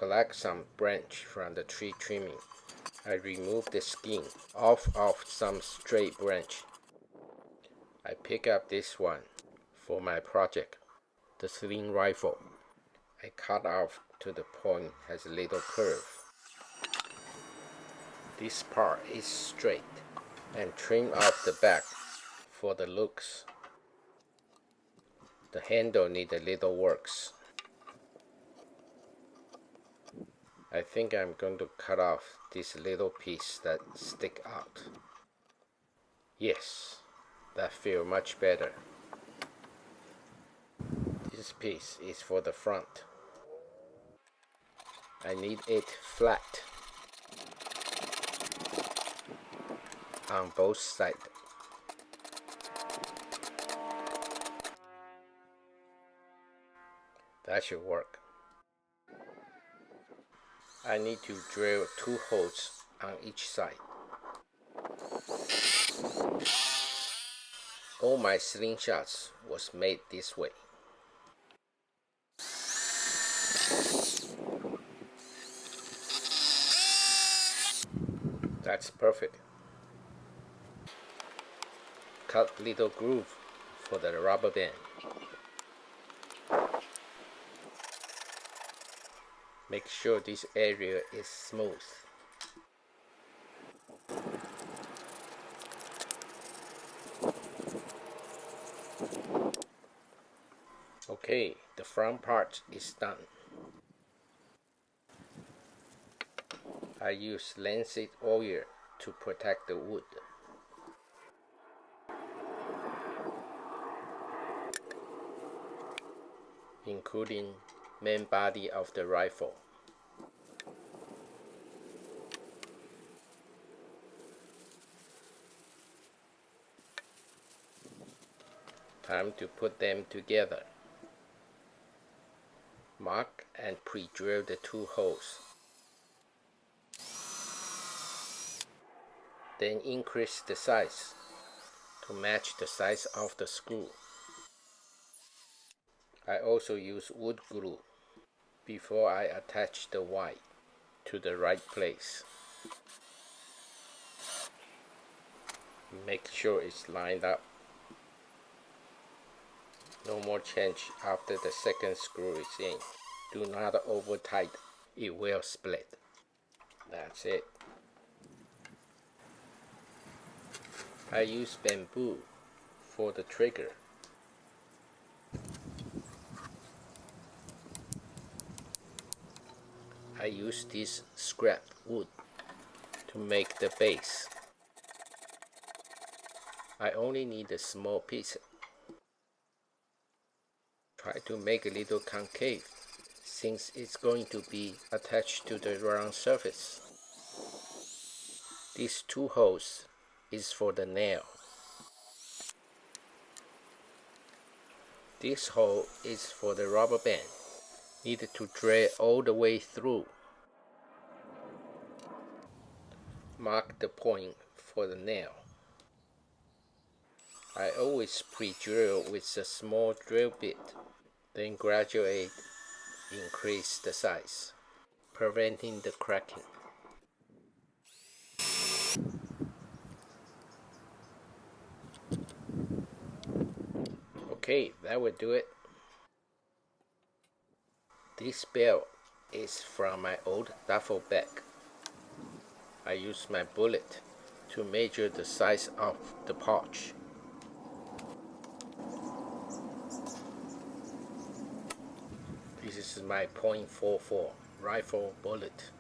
collect some branch from the tree trimming. I remove the skin off of some stray branch. I pick up this one for my project, the sling rifle. I cut off to the point has a little curve. This part is straight and trim off the back for the looks. The handle need a little works. I think I'm going to cut off this little piece that stick out. Yes, that feels much better. This piece is for the front. I need it flat on both sides. That should work. I need to drill 2 holes on each side. All my slingshots was made this way. That's perfect. Cut little groove for the rubber band. Make sure this area is smooth. Okay, the front part is done. I use linseed oil to protect the wood. Including main body of the rifle. Time to put them together. Mark and pre-drill the 2 holes. Then increase the size to match the size of the screw. I also use wood glue before I attach the wire to the right place. Make sure it's lined up. No more change after the second screw is in. Do not over tight, it will split. That's it. I use bamboo for the trigger. I use this scrap wood to make the base. I only need a small piece. Try to make a little concave since it's going to be attached to the round surface. These 2 holes is for the nail. This hole is for the rubber band. Need to drill all the way through. Mark the point for the nail. I always pre-drill with a small drill bit, then gradually increase the size, preventing the cracking. Okay, that will do it. This belt is from my old duffel bag. I use my bullet to measure the size of the pouch. This is my .44 rifle bullet.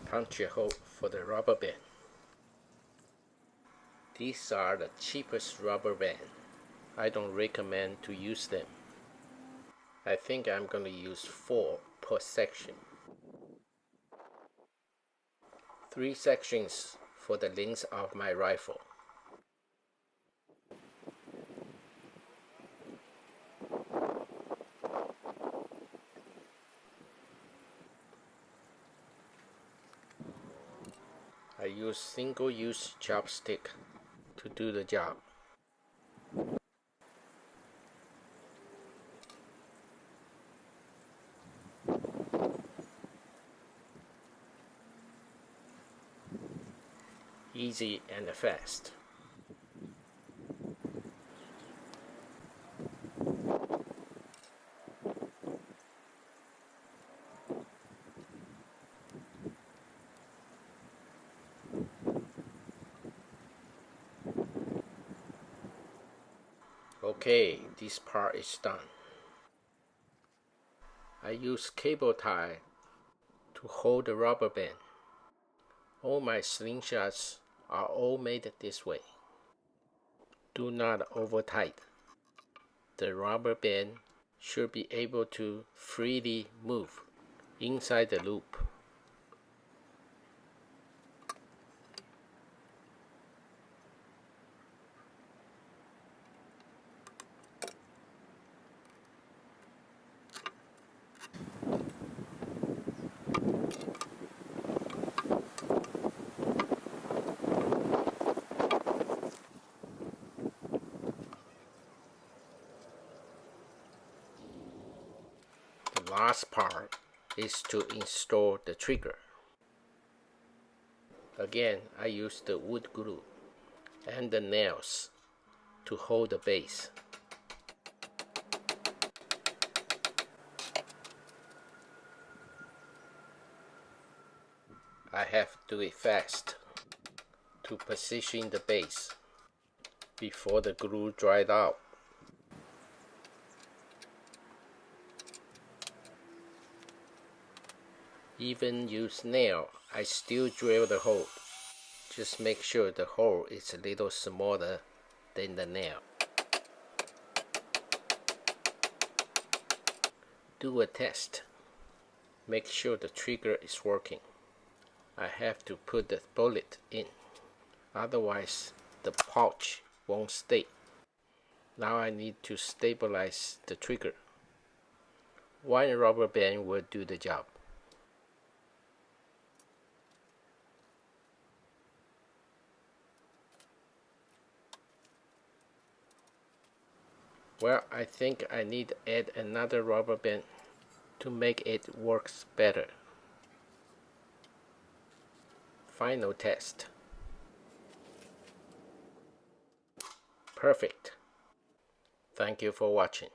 Punch a hole for the rubber band. These are the cheapest rubber band. I don't recommend to use them. I think I'm going to use 4 per section. 3 sections for the length of my rifle. I use single-use chopstick to do the job. easy and fast. Okay, this part is done. I use cable tie to hold the rubber band. All my slingshots are all made this way. Do not over tight. The rubber band should be able to freely move inside the loop. The last part is to install the trigger. Again, I use the wood glue and the nails to hold the base. I have to do it fast to position the base before the glue dried out. Even use nail, I still drill the hole. Just make sure the hole is a little smaller than the nail. Do a test. Make sure the trigger is working. I have to put the bullet in, otherwise the pouch won't stay. Now I need to stabilize the trigger. One rubber band will do the job. Well, I think I need to add another rubber band to make it works better. Final test. Perfect. Thank you for watching.